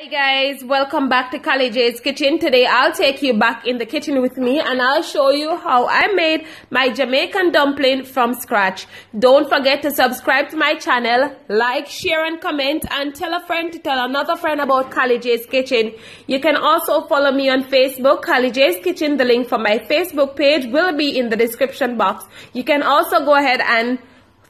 Hey guys, welcome back to Kali J's Kitchen. Today I'll take you back in the kitchen with me and I'll show you how I made my Jamaican dumpling from scratch. Don't forget to subscribe to my channel, like, share and comment, and tell a friend to tell another friend about Kali J's Kitchen. You can also follow me on Facebook, Kali J's Kitchen. The link for my Facebook page will be in the description box. You can also go ahead and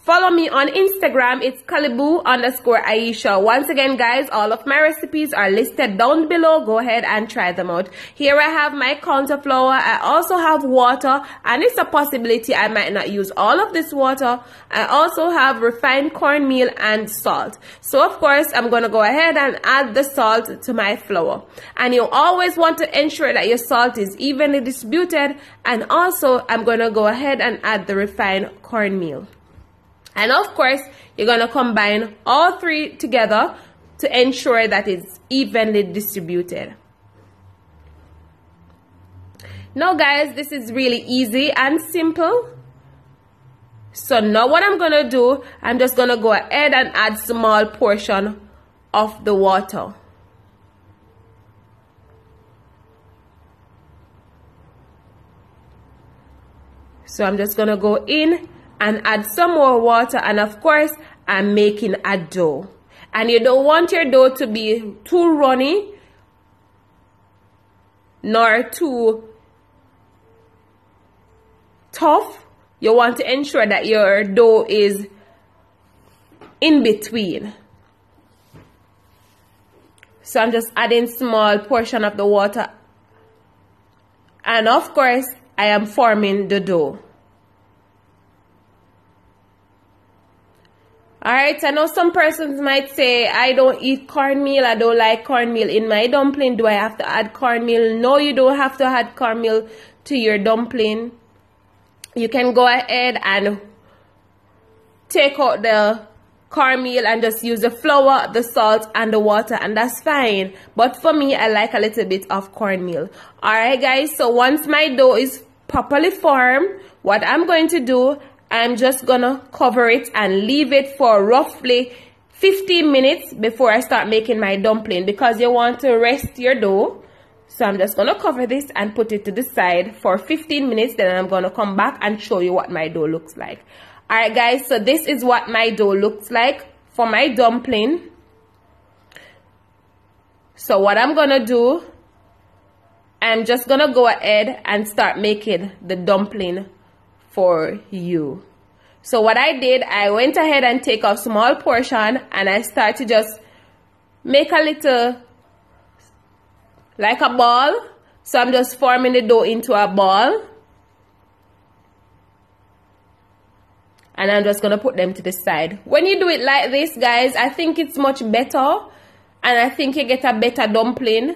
follow me on Instagram. It's Kalibu_Aisha. Once again, guys, all of my recipes are listed down below. Go ahead and try them out. Here I have my corn flour. I also have water, and it's a possibility I might not use all of this water. I also have refined cornmeal and salt. So, of course, I'm going to go ahead and add the salt to my flour. And you always want to ensure that your salt is evenly distributed. And also, I'm going to go ahead and add the refined cornmeal. And of course, you're going to combine all three together to ensure that it's evenly distributed. Now guys, this is really easy and simple. So now what I'm going to do, I'm just going to go ahead and add small portion of the water. So I'm just going to go in and add some more water, and of course I'm making a dough. And you don't want your dough to be too runny nor too tough. You want to ensure that your dough is in between. So I'm just adding small portion of the water, and of course I am forming the dough. Alright, I know some persons might say, I don't eat cornmeal, I don't like cornmeal in my dumpling. Do I have to add cornmeal? No, you don't have to add cornmeal to your dumpling. You can go ahead and take out the cornmeal and just use the flour, the salt, and the water, and that's fine. But for me, I like a little bit of cornmeal. Alright guys, so once my dough is properly formed, what I'm going to do, I'm just gonna cover it and leave it for roughly 15 minutes before I start making my dumpling, because you want to rest your dough. So I'm just gonna cover this and put it to the side for 15 minutes. Then I'm gonna come back and show you what my dough looks like. Alright guys, so this is what my dough looks like for my dumpling. So what I'm gonna do, I'm just gonna go ahead and start making the dumpling for you. So what I did, I went ahead and take a small portion and I start to just make a little, like a ball. So I'm just forming the dough into a ball. And I'm just going to put them to the side. When you do it like this, guys, I think it's much better. And I think you get a better dumpling.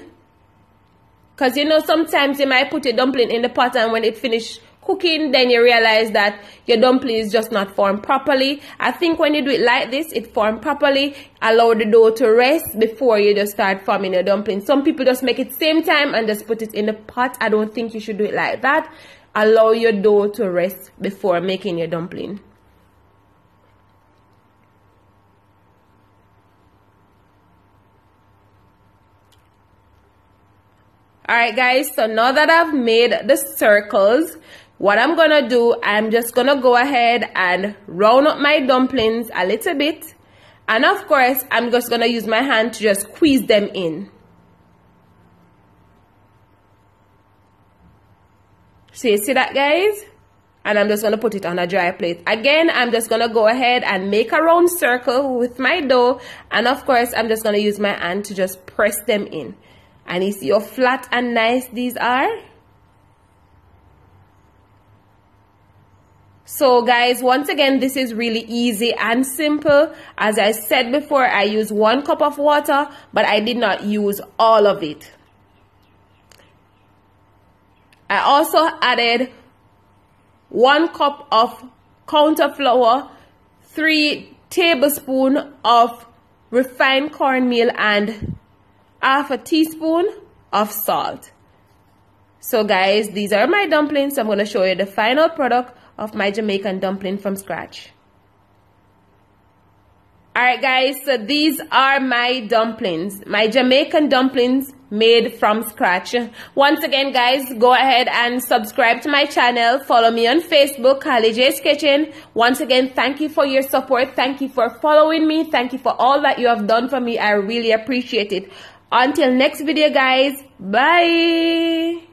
Because, you know, sometimes you might put a dumpling in the pot and when it finishes cooking, then you realize that your dumpling is just not formed properly. I think when you do it like this, it formed properly. Allow the dough to rest before you just start forming your dumpling. Some people just make it same time and just put it in the pot. I don't think you should do it like that. Allow your dough to rest before making your dumpling. Alright guys, so now that I've made the circles, what I'm going to do, I'm just going to go ahead and round up my dumplings a little bit. And of course, I'm just going to use my hand to just squeeze them in. So you see that, guys? And I'm just going to put it on a dry plate. Again, I'm just going to go ahead and make a round circle with my dough. And of course, I'm just going to use my hand to just press them in. And you see how flat and nice these are? So guys, once again, this is really easy and simple. As I said before, I used 1 cup of water, but I did not use all of it. I also added 1 cup of counter flour, 3 tablespoons of refined cornmeal, and half a teaspoon of salt. So guys, these are my dumplings. I'm going to show you the final product of my Jamaican dumpling from scratch. Alright guys, so these are my dumplings, my Jamaican dumplings made from scratch. Once again guys, go ahead and subscribe to my channel. Follow me on Facebook, Kylie J's Kitchen. Once again, thank you for your support. Thank you for following me. Thank you for all that you have done for me. I really appreciate it. Until next video guys, bye.